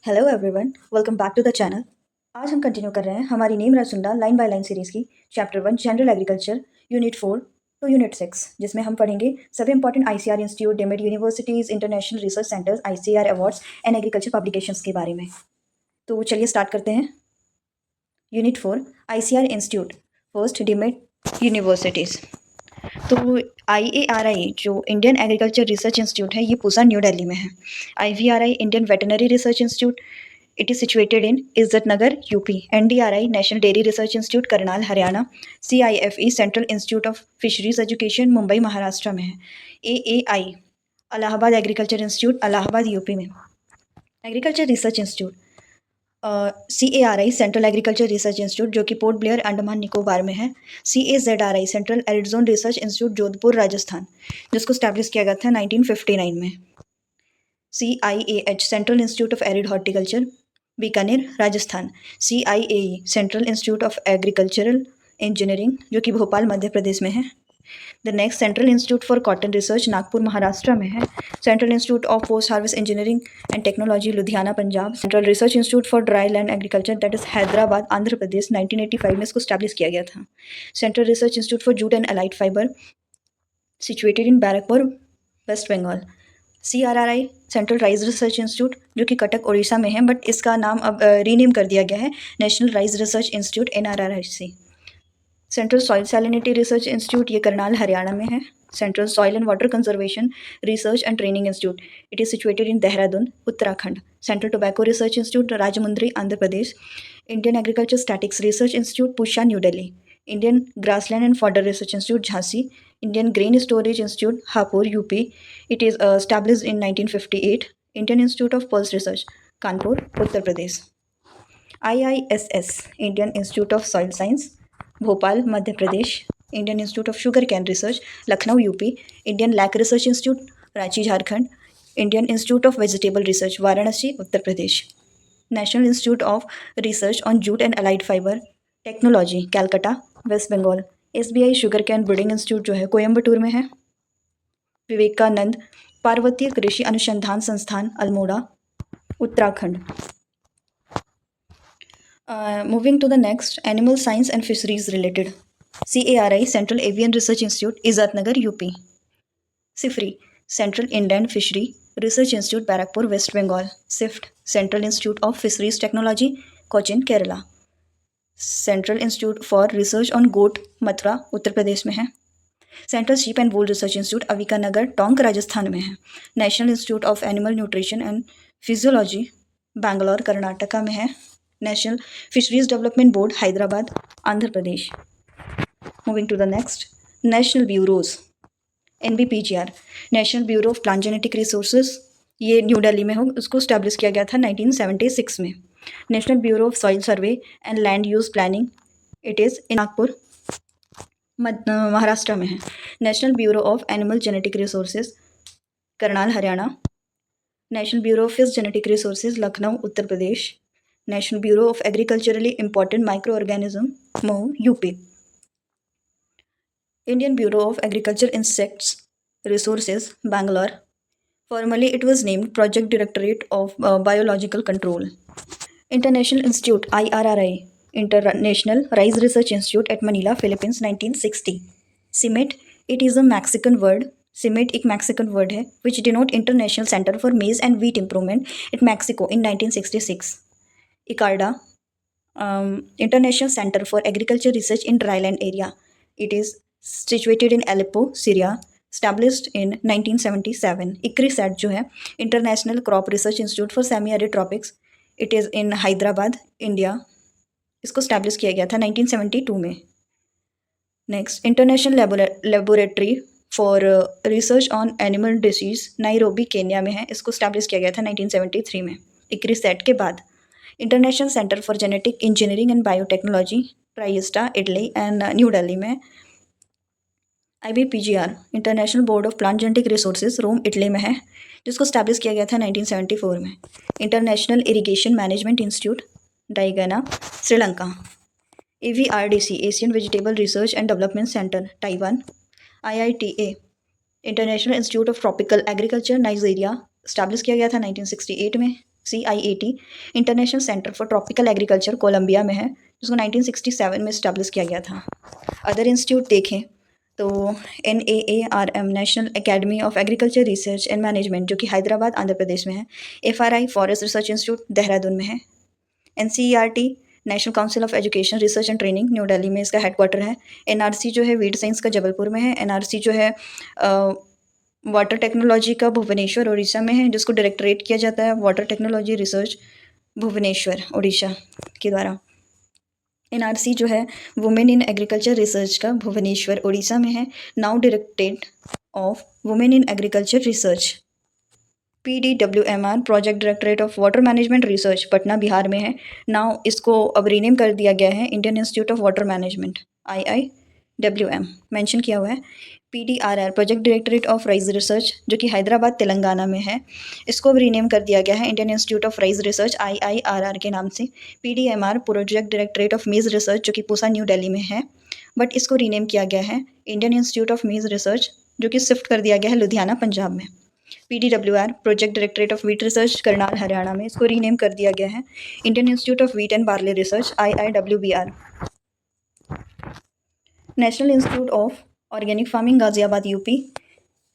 Hello everyone, welcome back to the channel. आज हम continue कर रहे हैं हमारी नेम रसुल्ला लाइन बाय लाइन सीरीज़ की chapter 1 general agriculture unit 4 to unit 6, जिसमें हम पढ़ेंगे सभी important ICR institute, deemed universities, international research centres, ICR awards and agriculture publications के बारे में। तो चलिए स्टार्ट करते हैं। Unit 4 ICR institute, first deemed universities. तो IARI जो इंडियन एग्रीकल्चर रिसर्च इंस्टीट्यूट है, ये पूसा न्यू दिल्ली में है। IVRI Indian veterinary research institute, it is situated in Izzat Nagar UP. NDRI national dairy research institute Karnal Haryana. CIFE central institute of fisheries education Mumbai Maharashtra में है। AAI Allahabad agriculture institute Allahabad UP में। Agriculture research institute CARI central agriculture research institute जो कि पोर्ट ब्लेयर अंडमान निकोबार में है। CAZRI central arid zone research institute Jodhpur Rajasthan, जिसको establish किया गया था 1959 में। CIAH central institute of arid horticulture Bikaner Rajasthan. CIAE central institute of agricultural engineering जो कि भोपाल मध्य प्रदेश में है। The next central institute for cotton research Nagpur Maharashtra में है। Central institute of post harvest engineering and technology Ludhiana Punjab. Central research institute for dry land agriculture that is Hyderabad Andhra Pradesh, 1985 में इसको establish किया गया था। Central research institute for jute and allied fibre situated in Barrackpore waste Bengal. CRRI central rice research institute जो कि कटक उड़ीसा में है, but इसका नाम अब रीनेम कर दिया गया है national rice research institute NRRIC। Central soil salinity research institute ये करनाल हरियाणा में है। Central soil and water conservation research and training institute, it is situated in Dehradun Uttarakhand. Central tobacco research institute Rajahmundry Andhra Pradesh. Indian agriculture statics research institute Pusa new Delhi. Indian grassland and fodder research institute Jhansi. Indian grain storage institute Hapur UP, it is established in 1958। Indian institute of pulse research Kanpur Uttar Pradesh. IISS Indian institute of soil science Bhopal Madhya Pradesh. Indian institute of sugarcane research Lucknow UP. Indian lac research institute Ranchi Jharkhand. Indian institute of vegetable research Varanasi Uttar Pradesh. National institute of research on jute and allied fibre technology Calcutta West Bengal. SBI sugarcane breeding institute जो है कोयम्बटूर में है। Vivekananda पार्वतीय Krishi Anusandhan Sansthan Almora Uttarakhand. Moving to the next animal science and fisheries related. CARI central avian research institute Izzat Nagar UP. CIFRI central inland fishery research institute Barrackpore waste Bengal. CIFT central institute of fisheries technology Cochin Kerala. Central institute for research on goat Mathura Uttar Pradesh में है। Central sheep and wool research institute Avikanagar Tonk Rajasthan में है। National institute of animal nutrition and physiology Bangalore Karnataka में है। National fisheries development board Hyderabad Andhra Pradesh. Moving to the next national bureaus NBPGR national bureau of plant genetic resources, ये न्यू दिल्ली में हो, उसको स्टैब्लिश किया गया था 1976 में। National bureau of soil survey and land use planning, it is in Nagpur Maharashtra में है। National bureau of animal genetic resources Karnal Haryana. National bureau of fish genetic resources Lucknow Uttar Pradesh. National bureau of agriculturally important micro organism Mau UP. Indian bureau of agriculture insects resources Bangalore, formerly it was named Project Directorate of Biological Control. International Institute IRRI International Rice Research Institute at Manila, Philippines, 1960. CIMMYT, it is a Mexican word. CIMMYT एक Mexican word है which denote International Center for Maize and Wheat Improvement at Mexico in 1966. ICARDA International Center for Agriculture Research in Dryland Area. It is situated in Aleppo, Syria. Established in 1977. ICRISAT जो है international crop research institute for semi arid tropics, it is in Hyderabad India, इसको establish किया गया था 1972 में। Next international laboratory for research on animal disease Nairobi Kenya में है, इसको स्टैब्लिश किया गया था 1973 में। ICRISAT के बाद international centre for genetic engineering and biotechnology Trieste Italy and new Delhi में। IBPGR international board of plant genetic resources Rome Italy में है, जिसको स्टैब्लिश किया गया था 1974 में। International irrigation management institute Digana Sri. AVRDC Asian vegetable research and development centre Taiwan. IITA international institute of tropical agriculture Nigeria, establish किया गया था 1968 में। CIAT international centre for tropical agriculture Colombia में है, जिसको 1967 में इस्टेब्लिश किया गया था। अदर इंस्टीट्यूट देखें तो NAARM national academy of agriculture research and management, जो कि हैदराबाद आंध्र प्रदेश में है। FRI forest research institute Dehradun में है। NCERT national council of education research and training new Delhi में इसका हेडक्वार्टर है। NRC जो है वीड साइंस का जबलपुर में है। NRC जो है वाटर टेक्नोलॉजी का भुवनेश्वर उड़ीसा में है, जिसको डायरेक्टरेट किया जाता है water technology research Bhubaneswar Orissa के द्वारा। NRC जो है वुमेन इन एग्रीकल्चर रिसर्च का भुवनेश्वर उड़ीसा में है। Now directorate of women in agriculture research. PDWMR project directorate of water management research Patna Bihar में है। नाउ इसको अब रीनेम कर दिया गया है Indian institute of water management IIWM mention किया हुआ है। PDRR project directorate of rice research, जो कि हैदराबाद तेलंगाना में है, इसको अब रीनेम कर दिया गया है Indian institute of rice research IIRR के नाम से। PDMR प्रोजेक्ट डायरेक्टरेट ऑफ मेज रिसर्च, जो कि पूसा न्यू दिल्ली में है, बट इसको रीनेम किया गया है इंडियन इंस्टीट्यूट ऑफ मेज रिसर्च, जो कि शिफ्ट कर दिया गया है लुधियाना पंजाब में। PDWR project directorate of wheat research Karnal Haryana में, इसको रीनेम कर दिया गया है Indian institute of wheat and barley research IIWBR। National institute of organic farming Ghaziabad UP।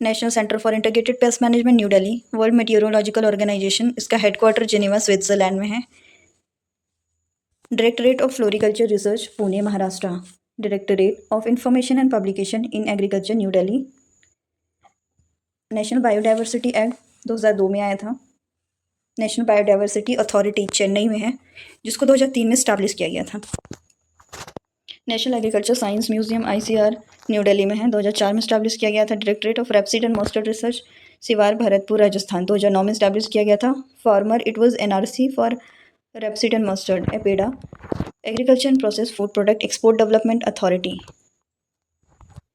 National centre for integrated pest management new Delhi. World meteorological organisation, इसका headquarter Geneva Switzerland में है। Directorate of floriculture research Pune Maharashtra. Directorate of information and publication in agriculture new Delhi. National biodiversity act 2002 में आया था। National biodiversity authority Chennai में है, जिसको 2003 में स्टैब्लिश किया गया था। National agriculture science museum ICR new Delhi में है, 2004 में स्टैब्लिश किया गया था। Directorate of rapeseed and mustard research Sewar Bharatpur Rajasthan, 2009 में स्टैब्लिश किया गया था। Former it was NRC for rapeseed and mustard. APEDA agriculture and process food product export development authority,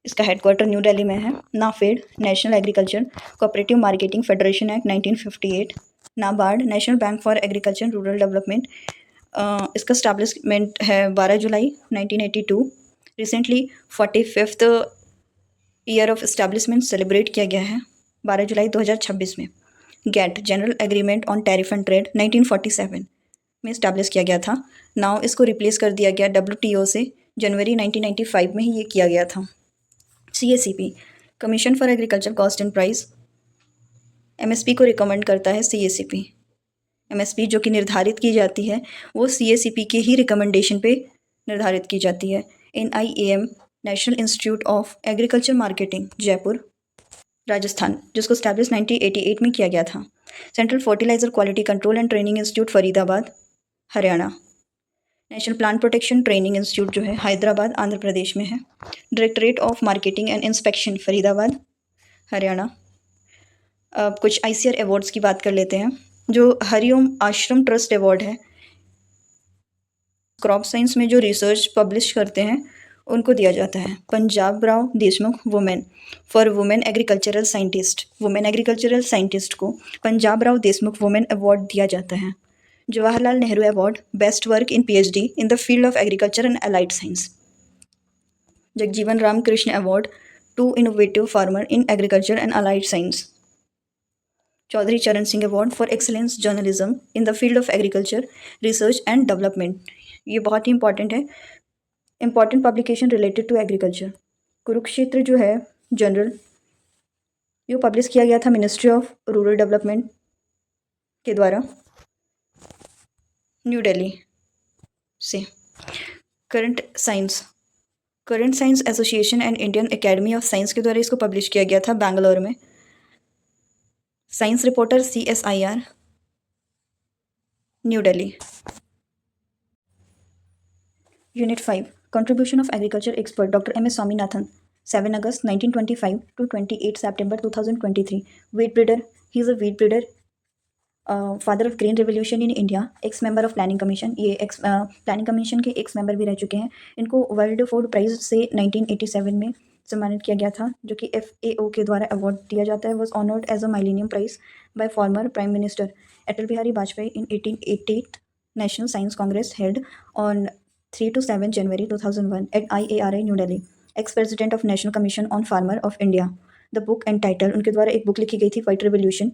इसका हेडक्वार्टर न्यू दिल्ली में है। NAFED national agriculture cooperative marketing federation act 1958। NABARD national bank for agriculture rural development, इसका establishment है 12 जुलाई 1982। Recently 45th year of establishment celebrate किया गया है 12 जुलाई 2026 में। GATT general agreement on tariff and trade 1947 में इस्टेब्लिश किया गया था। नाउ इसको रिप्लेस कर दिया गया WTO से, जनवरी 1995 में ही ये किया गया था। CACP commission for agriculture cost and price, MSP को रिकमेंड करता है CACP। MSP जो कि निर्धारित की जाती है वो CACP के ही रिकमेंडेशन पे निर्धारित की जाती है। NIAM national institute of agriculture marketing Jaipur Rajasthan, जिसको स्टैब्लिश 1988 में किया गया था। Central fertilizer quality control and training institute Faridabad Haryana. National plant protection training institute जो है हैदराबाद आंध्र प्रदेश में है। Directorate of marketing and inspection Faridabad Haryana. अब कुछ ICAR अवार्ड्स की बात कर लेते हैं। जो हरिओम आश्रम ट्रस्ट अवार्ड है, क्रॉप साइंस में जो रिसर्च पब्लिश करते हैं उनको दिया जाता है। Panjab Rao Deshmukh women for women agricultural scientist, women agricultural scientist को पंजाब राव देशमुख वुमेन अवार्ड दिया जाता है। Jawaharlal Nehru award best work in PhD in the field of agriculture and allied science. Jagjivan Ram Krishna award to innovative farmer in agriculture and allied science. Chaudhary Charan Singh award for excellence journalism in the field of agriculture research and development, ये बहुत ही important है। Important publication related to agriculture. Kurukshetra जो है general, ये publish किया गया था मिनिस्ट्री ऑफ रूरल डेवलपमेंट के द्वारा न्यू दिल्ली से। Current science association and Indian academy of science के द्वारा इसको पब्लिश किया गया था बैंगलोर में। Science reporter CSIR new Delhi. Unit 5 contribution of agriculture expert doctor MS Swaminathan 7 August 1925 to 28 September 2023। Wheat breeder, he is a wheat breeder, father of green revolution in India, x member of planning commission, ये x planning commission के x member भी रह चुके हैं। इनको world food prize से 1987 में सम्मानित किया गया था, जो कि FAO के द्वारा अवार्ड दिया जाता है। Was honoured as a millennium prize by former prime minister Atal Bihari Vajpayee in 1888 national science congress held on 3 to 7 January 2001 at IARI new Delhi. Ex president of national commission on farmer of India. The book and title, उनके द्वारा एक book लिखी गई थी white revolution,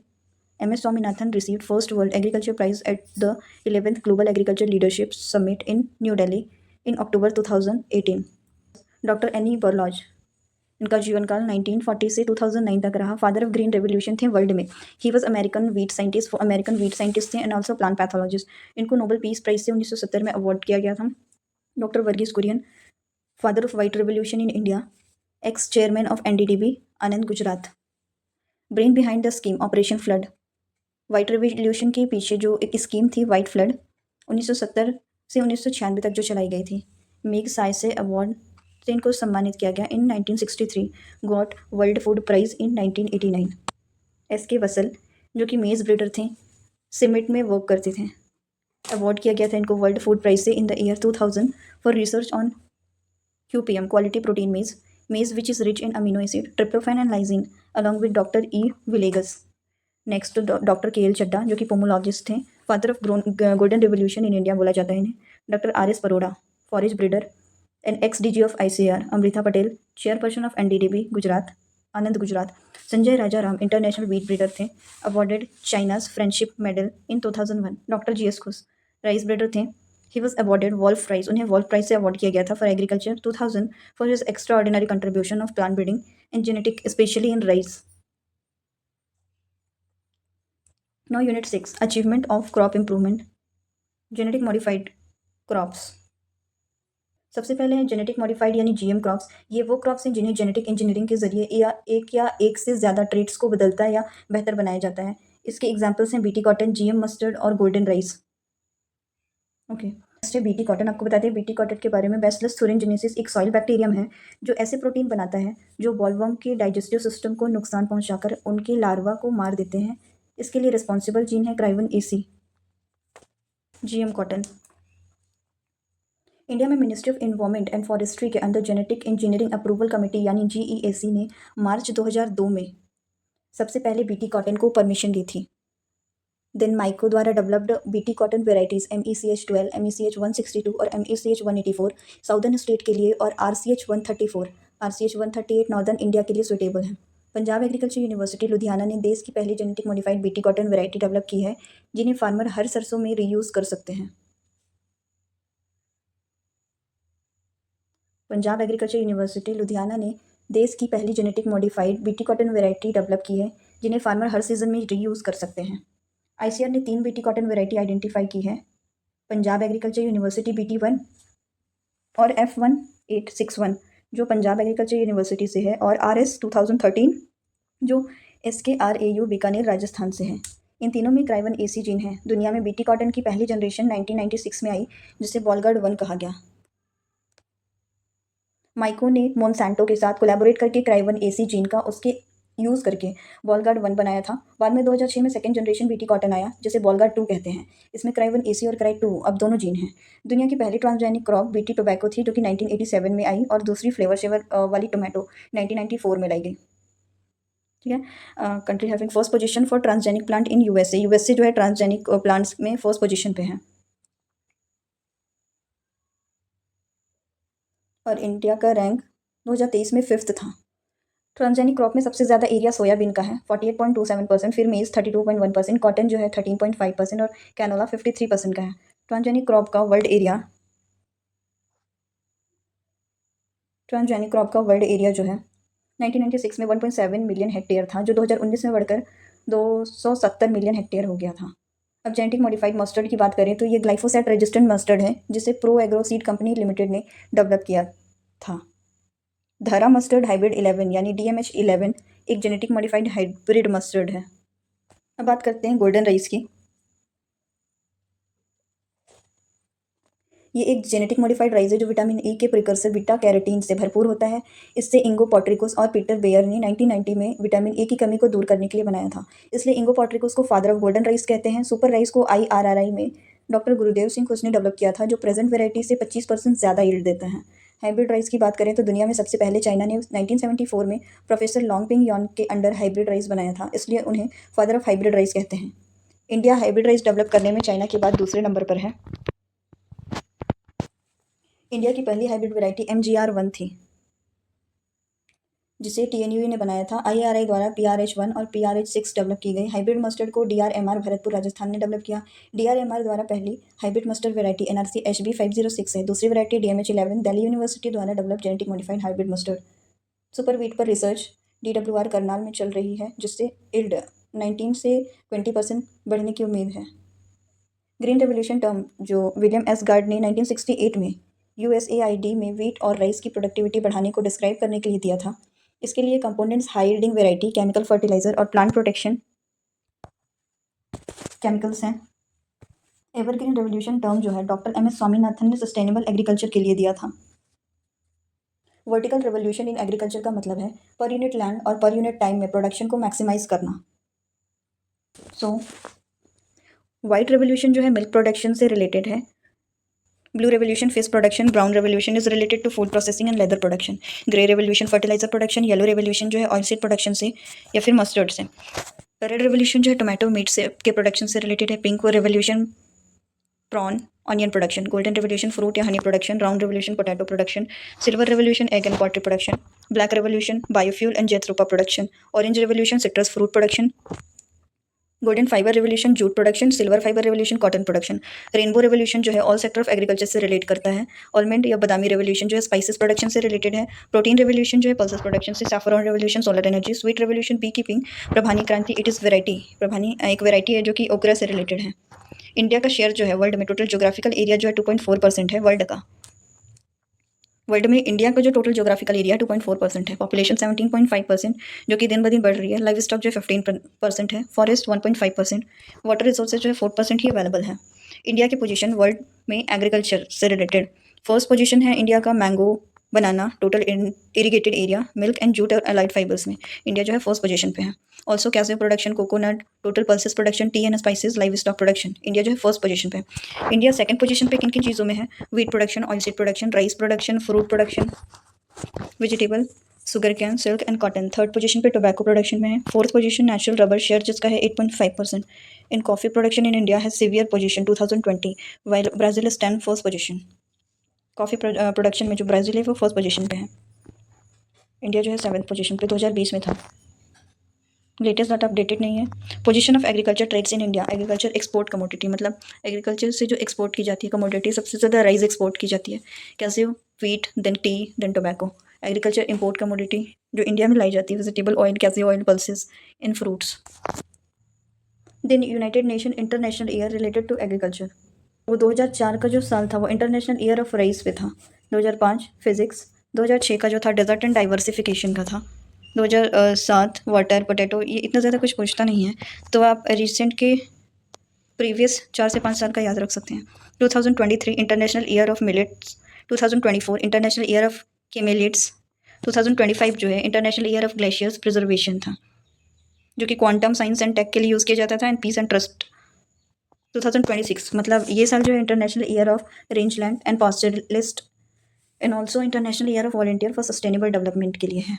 MS Swaminathan received first World Agriculture Prize at the 11th Global Agriculture Leadership Summit in New Delhi in October 2018. Doctor Annie Borlaug, इनका जीवन काल 1940 से 2009 तक रहा। फादर ऑफ ग्रीन रेवोल्यूशन थे वर्ल्ड में। He was American wheat scientist थे and also plant pathologist. इनको नोबेल पीस प्राइज से 1970 में अवार्ड किया गया था। Doctor Verghese Kurien, father of white revolution in India, ex chairman of NDDB, Anand, Gujarat. Brain behind the scheme operation flood, white revolution के पीछे जो एक स्कीम थी वाइट फ्लड 1970 से 1996 तक जो चलाई गई थी। मेग साइसे अवार्ड से इनको सम्मानित किया गया in 1963। Got world food prize in 1989। SK Vasal, जो कि मेज ब्रीडर थे, सीमेंट में वर्क करते थे, अवार्ड किया गया था इनको वर्ल्ड फूड प्राइज से in the year 2000 for research on QPM quality protein maize which is rich in amino acid, tryptophan and lysine along with doctor E Villegas. Next doctor KL Chadha, जो कि pomologist थे, father of golden revolution in India बोला जाता है इन्हें। Doctor RS Paroda, forest breeder and XDG of ICAR। Amrita Patel, chairperson of NDDB, Gujarat, Anand, Gujarat. Sanjay Raja Ram, international wheat breeder थे, awarded China's friendship medal in 2001। Doctor GS Khush, rice breeder थे, he was awarded Wolf prize, उन्हें Wolf prize से award किया गया था for agriculture 2000 for his extraordinary contribution of plant breeding and genetic specially in rice. Now Unit 6 Achievement of Crop Improvement, genetic modified crops. सबसे पहले है genetic modified यानी GM crops. ये वो क्रॉप्स हैं जिन्हें जेनेटिक इंजीनियरिंग के जरिए या एक से ज़्यादा ट्रेट्स को बदलता है या बेहतर बनाया जाता है। इसके एग्जाम्पल्स हैं BT कॉटन, GM मस्टर्ड और गोल्डन राइस। ओके, नेक्स्ट है BT कॉटन। आपको बताते हैं BT कॉटन के बारे में। बैसिलस thuringiensis एक सॉइल बैक्टीरियम है जो ऐसे प्रोटीन बनाता है जो बॉलवर्म के डाइजेस्टिव सिस्टम को नुकसान पहुंचाकर उनके लार्वा को मार देते हैं। इसके लिए रिस्पॉन्सिबल जीन है क्राइवन AC। GM cotton. इंडिया में ministry of environment and forestry के अंदर जेनेटिक इंजीनियरिंग अप्रूवल कमेटी यानी GEAC ने मार्च 2002 में सबसे पहले BT कॉटन को परमिशन दी थी। देन माइको द्वारा developed BT cotton varieties MECH12, MECH 162 और MECH 184 साउदर्न स्टेट के लिए और RCH 134, RCH 138 नॉर्दर्न इंडिया के लिए सुटेबल है। पंजाब एग्रीकल्चर यूनिवर्सिटी लुधियाना ने देश की पहली genetic modified BT cotton variety develop की है जिन्हें फार्मर हर सरसों में रीयूज़ कर सकते हैं। पंजाब एग्रीकल्चर यूनिवर्सिटी लुधियाना ने देश की पहली genetic modified BT cotton variety develop की है जिन्हें फार्मर हर सीजन में रीयूज़ कर सकते हैं। ICAR ने 3 BT कॉटन वेराइटी आइडेंटिफाई की है। पंजाब एग्रीकल्चर यूनिवर्सिटी BT1 और F1861 जो पंजाब एग्रीकल्चर यूनिवर्सिटी से है और RS 2013 जो SKRAU बीकानेर राजस्थान से है। इन तीनों में क्राइवन AC जीन है। दुनिया में BT कॉटन की पहली जनरेशन 1996 में आई जिसे बॉलगार्ड 1 कहा गया। माइको ने मोनसैंटो के साथ कोलैबोरेट करके क्राइवन AC जीन का उसके यूज़ करके बॉलगार्ड 1 बनाया था। बाद में 2006 में सेकेंड जनरेशन BT कॉटन आया जिसे बॉलगार्ड 2 कहते हैं। इसमें क्राइवन AC और क्राइ 2 अब दोनों जीन हैं। दुनिया की पहली ट्रांसजेनिक क्रॉप BT टोबैको थी जो कि 1987 में आई और दूसरी फ्लेवर शेवर वाली टोमेटो 1994 में लाई गई। ठीक है, country having first position for transgenic plant in USA जो है ट्रांसजेनिक प्लांट्स में फर्स्ट पोजीशन पे है और इंडिया का रैंक 2023 में 5th था। ट्रांसजेनिक क्रॉप में सबसे ज़्यादा एरिया सोयाबीन का है 48.27%, फिर मेज 32.1%, कॉटन जो है 13.5% और कैनोला 53% का है। ट्रांसजेनिक क्रॉप का वर्ल्ड एरिया जो है 1996 में 1.7 मिलियन हेक्टेयर था जो 2019 में बढ़कर 270 मिलियन हेक्टेयर हो गया था। अब जेनेटिक मॉडिफाइड मस्टर्ड की बात करें तो ये ग्लाइफोसेट रेजिस्टेंट मस्टर्ड है जिसे pro agro seed company limited ने डेवलप किया था। धरा मस्टर्ड हाइब्रिड 11 यानी DMH11 एक जेनेटिक मॉडिफाइड हाइब्रिड मस्टर्ड है। अब बात करते हैं गोल्डन राइस की। ये एक जेनेटिक मॉडिफाइड राइस है जो विटामिन E के प्रिकर्सर बीटा कैरोटीन से भरपूर होता है। इससे इंगो पॉट्रिकोस और पीटर बेयर ने 1990 में विटामिन E की कमी को दूर करने के लिए बनाया था। इसलिए इंगो पॉट्रिकोस को फादर ऑफ गोल्डन राइस कहते हैं। सुपर राइस को IRRI में डॉक्टर गुरुदेव सिंह खुश ने डेवलप किया था जो प्रेजेंट वेराइटी से 25% ज़्यादा यील्ड देता है। हाइब्रिड राइस की बात करें तो दुनिया में सबसे पहले चाइना ने 1974 में प्रोफेसर लॉन्गपिंग यॉन के अंडर हाइब्रिड राइस बनाया था, इसलिए उन्हें फादर ऑफ हाइब्रिड राइस कहते हैं। इंडिया हाइब्रिड राइस डेवलप करने में चाइना के बाद दूसरे नंबर पर है। इंडिया की पहली हाइब्रिड वैरायटी MGR1 थी जिसे TNUE ने बनाया था। IARI द्वारा PRH1 और PRH6 डेवलप की गई। हाइब्रिड मस्टर्ड को DRMR भरतपुर राजस्थान ने डेवलप किया। DRMR द्वारा पहली hybrid mustard variety NRC HB506 है। दूसरी वैरायटी DMH11 दिल्ली यूनिवर्सिटी द्वारा develop genetic modified hybrid mustard. Super wheat पर रिसर्च DWR करनाल में चल रही है, जिससे इल्ड 19 से 20% बढ़ने की उम्मीद है। ग्रीन रेवोल्यूशन टर्म जो विलियम एस गार्ड ने 1968 में USAID में व्हीट और राइस की प्रोडक्टिविटी बढ़ाने को डिस्क्राइब करने के लिए दिया था। इसके लिए components high yielding variety, chemical fertilizer और प्लांट प्रोटेक्शन केमिकल्स हैं। एवरग्रीन रेवोल्यूशन टर्म जो है डॉक्टर MS स्वामीनाथन ने सस्टेनेबल एग्रीकल्चर के लिए दिया था। वर्टिकल रेवोल्यूशन इन एग्रीकल्चर का मतलब है पर यूनिट लैंड और पर यूनिट टाइम में प्रोडक्शन को मैक्सिमाइज करना। वाइट रेवोल्यूशन जो है मिल्क प्रोडक्शन से रिलेटेड है। Blue revolution fish production, brown revolution is related to food processing and leather production, grey revolution fertilizer production, yellow revolution जो है ऑयल सीड प्रोडक्शन से या फिर मस्टर्ड से, रेड रेवोल्यूशन जो है टोमेटो मीट से के प्रोडक्शन से रिलेटेड है, pink revolution prawn onion production, golden revolution fruit या honey production, brown revolution potato production, silver revolution egg and poultry production, black revolution biofuel and jatropha production, orange revolution citrus fruit production, golden fibre revolution jute production, silver fibre revolution cotton production, rainbow revolution जो है all sector of agriculture से relate करता है, almond या बादामी revolution जो है spices production से रिलेटेड है, प्रोटीन रेवोल्यूशन जो है पल्सेस प्रोडक्शन से, saffron revolution solar energy, sweet revolution beekeeping, प्रभानी क्रांति इट इज़ वेराइटी, प्रभानी एक वेराइटी है जो कि ओकरा से रिलेटेड है। इंडिया का शेयर जो है वर्ल्ड में टोटल जोग्राफिकल एरिया जो है 2.4% है वर्ल्ड का। वर्ल्ड में इंडिया का जो टोटल जोग्राफिकल एरिया 2.4% है। पॉपुलेशन 17.5% जो कि दिन ब दिन बढ़ रही है। लाइव स्टॉक जो है 15% है। फॉरेस्ट 1.5%। वाटर रिसोर्सेज जो है 4% ही अवेलेबल है। इंडिया की पोजीशन वर्ल्ड में एग्रीकल्चर से रिलेटेड फर्स्ट पोजीशन है इंडिया का mango, banana, total irrigated area, milk and jute और अलाइड फाइबर्स में इंडिया जो है फर्स्ट पोजीशन पे है। ऑल्सो कैसे production, coconut, total pulses production, T and spices, live stock production India जो है फर्स्ट पोजीशन पे है। इंडिया सेकंड पोजीशन पे किन किन चीज़ों में है? Wheat production, oil seed production, rice production, fruit production, vegetable, sugar cane, silk and cotton. Third position पे टोबैको प्रोडक्शन में है। Fourth position natural rubber share जिसका है 8.5%। In coffee production in India है सीवियर position 2020 while Brazil stand first position. Coffee production में जो Brazil है वो फर्स्ट पोजीशन पे है। इंडिया जो है 7th पोजीशन पे 2020 में था। लेटेस्ट डाटा अपडेटेड नहीं है। Position of agriculture trades in India, agriculture export commodity मतलब एग्रीकल्चर से जो एक्सपोर्ट की जाती है कमोडिटी, सबसे ज़्यादा राइस एक्सपोर्ट की जाती है। कैसे हो? Wheat, then tea, then tobacco. Agriculture import commodity जो इंडिया में लाई जाती है, वेजिटेबल ऑयल, कैसे oil, pulses in fruits. Then United Nation international year related to agriculture, वो 2004 का जो साल था वो इंटरनेशनल ईयर ऑफ राइस पे था। 2005 फिजिक्स, 2006 का जो था डेजर्ट एंड डाइवर्सिफिकेशन का था। 2007 वाटर, पोटैटो, ये इतना ज़्यादा कुछ पूछता नहीं है, तो आप रिसेंट के प्रीवियस 4 से 5 साल का याद रख सकते हैं। 2023 international year of millets, 2024 international year of camelids, 2025 जो है international year of glaciers preservation था, जो कि क्वांटम साइंस एंड टेक के लिए यूज़ किया जाता था, एंड पीस एंड ट्रस्ट। 2026 मतलब ये साल जो है international year of rangeland and pastoralist and also international year of volunteer for sustainable development के लिए है।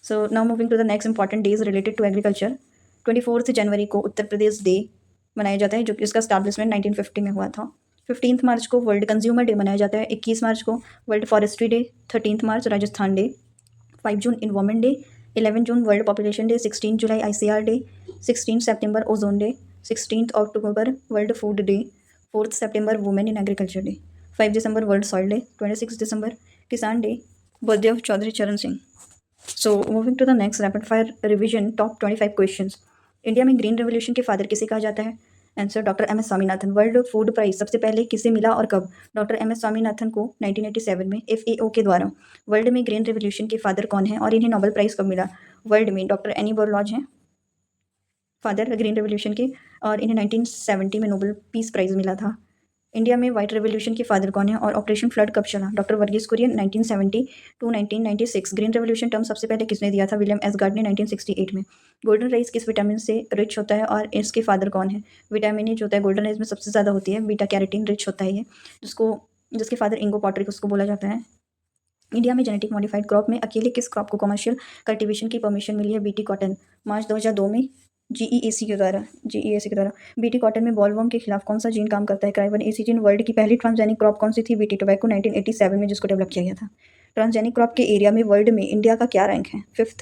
So now moving to the next important days related to agriculture. 24 जनवरी को उत्तर प्रदेश डे मनाया जाता है, जो कि इसका स्टैब्लिशमेंट 1950 में हुआ था। 15 मार्च को वर्ल्ड कंज्यूमर डे मनाया जाता है। 21 मार्च को वर्ल्ड फॉरेस्ट्री डे, 13 मार्च राजस्थान डे, 5 जून इन्वायरमेंट डे, 11 जून वर्ल्ड पॉपुलेशन डे, 16 जुलाई ICR डे, 16 सितंबर ओजोन डे, 16 अक्टूबर वर्ल्ड फूड डे, 4 सितंबर वुमेन इन एग्रीकल्चर डे, 5 दिसंबर वर्ल्ड सॉइल डे, 26 दिसंबर Kisan day, birthday of Chaudhary Charan Singh. So moving to the next rapid fire revision, top 25 questions. India में green revolution के father किसे कहा जाता है? Answer doctor MS Swaminathan. World food prize सबसे पहले किसे मिला और कब? डॉक्टर MS स्वामीनाथन को 1987 में FAO के द्वारा। वर्ल्ड में ग्रीन रेवोल्यूशन के फादर कौन है और इन्हें नोबेल प्राइज़ कब मिला? वर्ल्ड में डॉक्टर एनी बोरलॉज हैं फादर ग्रीन रेवोल्यूशन के, और इन्हें 1970 में नोबेल पीस प्राइज़ मिला था। इंडिया में वाइट रेवोल्यूशन के फादर कौन है और ऑपरेशन फ्लड कब चला? Doctor Verghese Kurien 1970 to 1996। Green revolution term सबसे पहले किसने दिया था? विलियम एस गार्ड ने 1968 में। गोल्डन राइस किस विटामिन से रिच होता है और इसके फादर कौन है? विटामिन ए जो होता है गोल्डन राइस में सबसे ज़्यादा होती है, बीटा कैरोटीन रिच होता है ये, जिसके फादर इंगो पॉटरिक उसको बोला जाता है। इंडिया में जेनेटिक मॉडिफाइड क्रॉप में अकेले किस क्रॉप को कमर्शियल कल्टीवेशन की परमिशन मिली है? BT cotton. मार्च 2002 में GEAC के द्वारा BT कॉटन में बॉलवर्म के खिलाफ कौन सा जीन काम करता है? क्राइवन AC जीन। वर्ल्ड की पहली ट्रांसजेनिक क्रॉप कौन सी थी? BT टोबैको 1987 में जिसको डेवलप किया गया था। ट्रांसजेनिक क्रॉप के एरिया में वर्ल्ड में इंडिया का क्या रैंक है? 5th।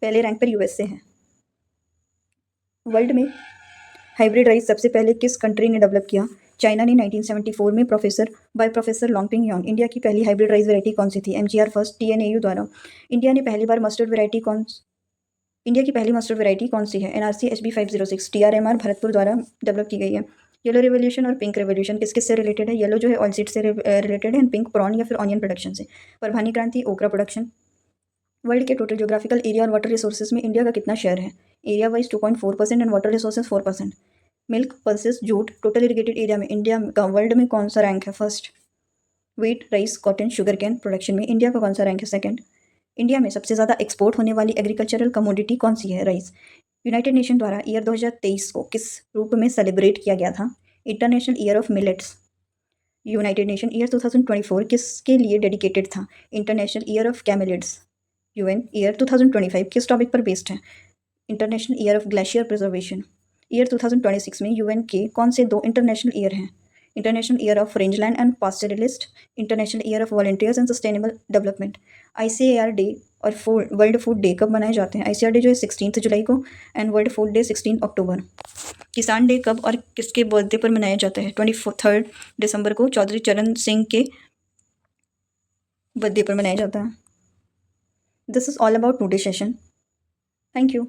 पहले रैंक पर यूएसए है। वर्ल्ड में हाइब्रिड राइस सबसे पहले किस कंट्री ने डेवलप किया? चाइना ने 1974 में प्रोफेसर लॉन्गपिंग यांग। इंडिया की पहली हाइब्रिड राइस वैरायटी कौन सी थी? एमजीआर फर्स्ट टीएनएयू द्वारा। इंडिया की पहली मस्टर्ड वैरायटी कौन सी है? एनआरसी HB 506 TRMR भरतपुर द्वारा डेवलप की गई है। येलो रेवोल्यूशन और पिंक रेवोल्यूशन किस किस से रिलेटेड है? येलो जो है ऑयल सीड से रिलेटेड है एंड पिंक प्रॉन या फिर ऑनियन प्रोडक्शन से। परभानी क्रांति ओकरा प्रोडक्शन। वर्ल्ड के टोटल ज्योग्राफिकल एरिया और वाटर रिसोर्सेज में इंडिया का कितना शेयर है? Area wise 2.4% and water resources 4%। Milk, pulses, jute, total irrigated area में इंडिया का वर्ल्ड में कौन सा रैंक है? First. Wheat, rice, cotton, sugar cane production में इंडिया का कौन सा रैंक है? सेकंड। इंडिया में सबसे ज़्यादा एक्सपोर्ट होने वाली एग्रीकल्चरल कमोडिटी कौन सी है? राइस। यूनाइटेड नेशन द्वारा ईयर 2023 को किस रूप में सेलिब्रेट किया गया था? International year of millets. United Nation year 2024 किसके लिए डेडिकेटेड था? International year of camelids. UN year 2025 किस टॉपिक पर बेस्ड है? International year of glacier preservation. Year 2026 में यूएन के कौन से 2 इंटरनेशनल ईयर हैं? International year of rangeland and pastoralist, international year of volunteers and sustainable development. ICAR day और world food day कब मनाए जाते हैं? ICAR डे जो है 16 जुलाई को एंड वर्ल्ड फूड डे 16 अक्टूबर। किसान डे कब और किसके बर्थडे पर मनाया जाता है? 23 दिसंबर को चौधरी चरण सिंह के बर्थडे पर मनाया जाता है। This is all about today session. Thank you.